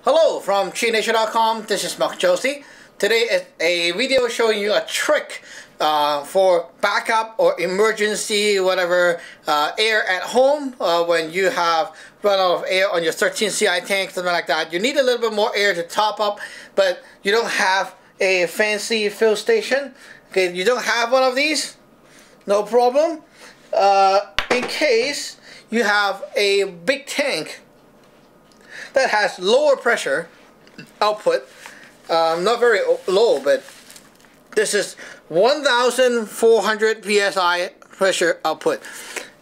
Hello from ChiNation.com. This is Mark Josie. Today is a video showing you a trick for backup or emergency whatever air at home when you have run out of air on your 13 CI tank, something like that. You need a little bit more air to top up, but you don't have a fancy fill station. Okay, you don't have one of these, no problem. In case you have a big tank that has lower pressure output, not very low, but this is 1,400 psi pressure output.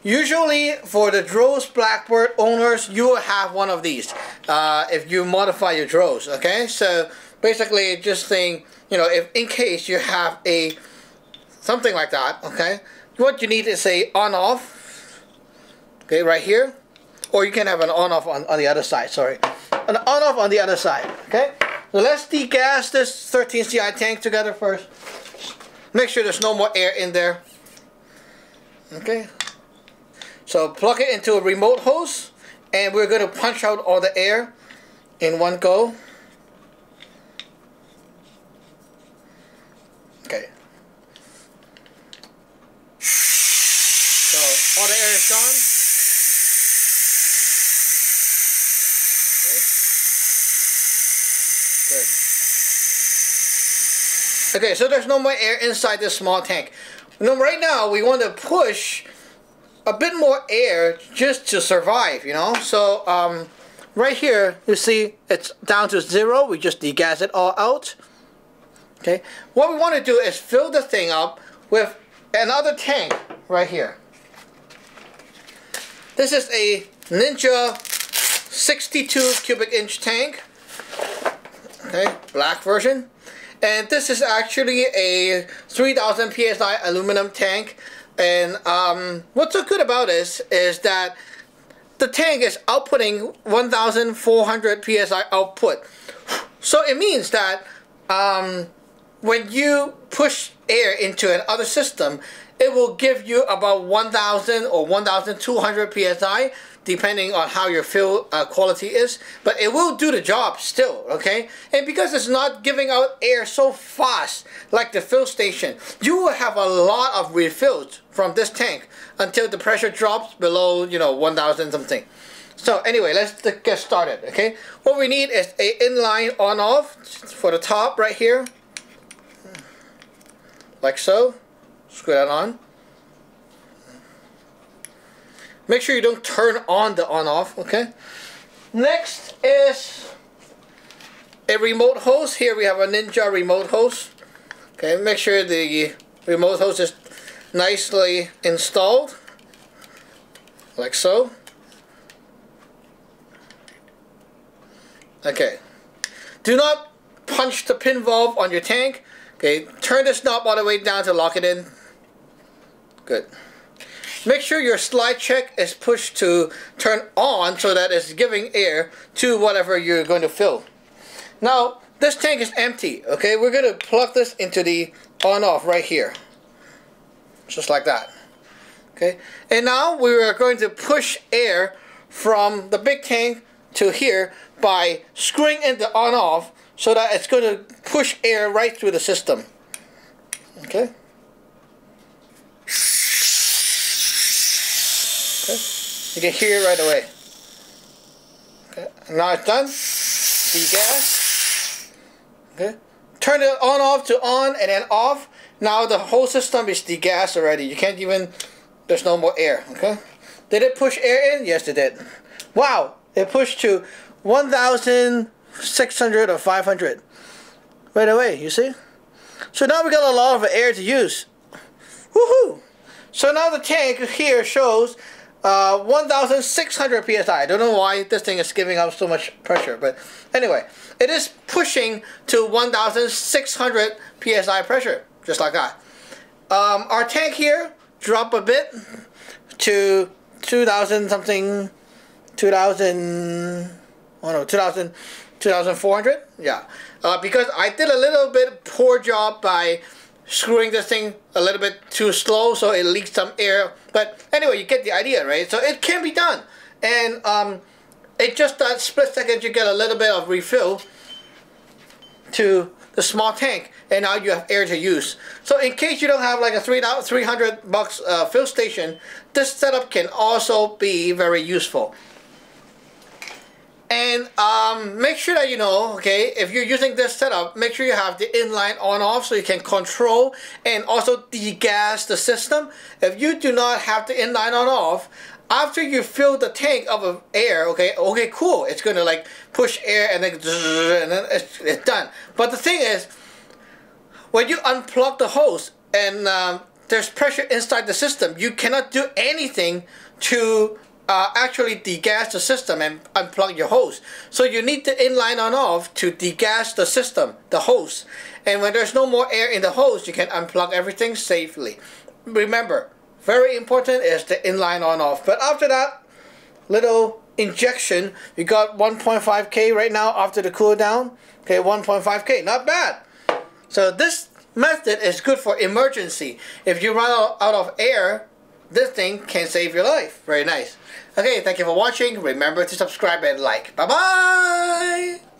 Usually for the Droz Blackbird owners, you will have one of these if you modify your Droz. Okay, so basically just saying, you know, if in case you have a something like that, okay, what you need is a on-off, okay, right here, or you can have an on-off on the other side, sorry, an on-off on the other side, okay. So let's degas this 13 CI tank together first. Make sure there's no more air in there, okay. So plug it into a remote hose, and we're going to punch out all the air in one go. Okay. So all the air is gone. Okay. Good. Okay, so there's no more air inside this small tank. Now, right now we want to push a bit more air just to survive, you know. So right here you see it's down to 0. We just degas it all out. Okay, what we want to do is fill the thing up with another tank right here. This is a Ninja 62 cubic inch tank, okay, black version, and this is actually a 3000 psi aluminum tank. And what's so good about this is that the tank is outputting 1,400 psi output. So it means that when you push air into another system, it will give you about 1,000 or 1,200 psi, depending on how your fill quality is. But it will do the job still, okay? And because it's not giving out air so fast like the fill station, you will have a lot of refills from this tank until the pressure drops below, you know, 1,000 something. So anyway, let's get started, okay? What we need is a inline on-off for the top right here, like so. Screw that on. Make sure you don't turn on the on-off, okay? Next is a remote hose. Here we have a Ninja remote hose. Okay, make sure the remote hose is nicely installed, like so. Okay. Do not punch the pin valve on your tank. Okay, turn this knob all the way down to lock it in. Good. Make sure your slide check is pushed to turn on so that it's giving air to whatever you're going to fill. Now, this tank is empty, okay? We're going to plug this into the on-off right here. Just like that. Okay? And now we are going to push air from the big tank to here by screwing in the on-off so that it's going to push air right through the system. Okay? Okay. You can hear it right away. Okay. Now it's done. Degas. Okay. Turn it on off to on and then off. Now the whole system is degassed already. You can't even, there's no more air. Okay. Did it push air in? Yes, it did. Wow. It pushed to 1,600 or 500 right away, you see? So now we got a lot of air to use. Woohoo! So now the tank here shows 1,600 psi. I don't know why this thing is giving out so much pressure, but anyway, it is pushing to 1,600 psi pressure, just like that. Our tank here dropped a bit to 2,000 something, 2,000, oh no, 2,400, yeah. Because I did a little bit poor job by screwing this thing a little bit too slow, so it leaks some air. But anyway, you get the idea, right? So it can be done. And it just that split second you get a little bit of refill to the small tank, and now you have air to use. So in case you don't have like a $300 fill station, this setup can also be very useful. And make sure that you know, okay, if you're using this setup, make sure you have the inline on off so you can control and also degas the system. If you do not have the inline on off, after you fill the tank up with air, okay, cool, it's gonna like push air and then it's done. But the thing is, when you unplug the hose and there's pressure inside the system, you cannot do anything to actually degas the system and unplug your hose. So you need the inline on off to degas the system, the hose. And when there's no more air in the hose, you can unplug everything safely. Remember, very important is the inline on off. But after that little injection, we got 1.5K right now after the cool down. Okay, 1.5K, not bad. So this method is good for emergency. If you run out of air, this thing can save your life. Very nice. Okay, thank you for watching. Remember to subscribe and like. Bye-bye!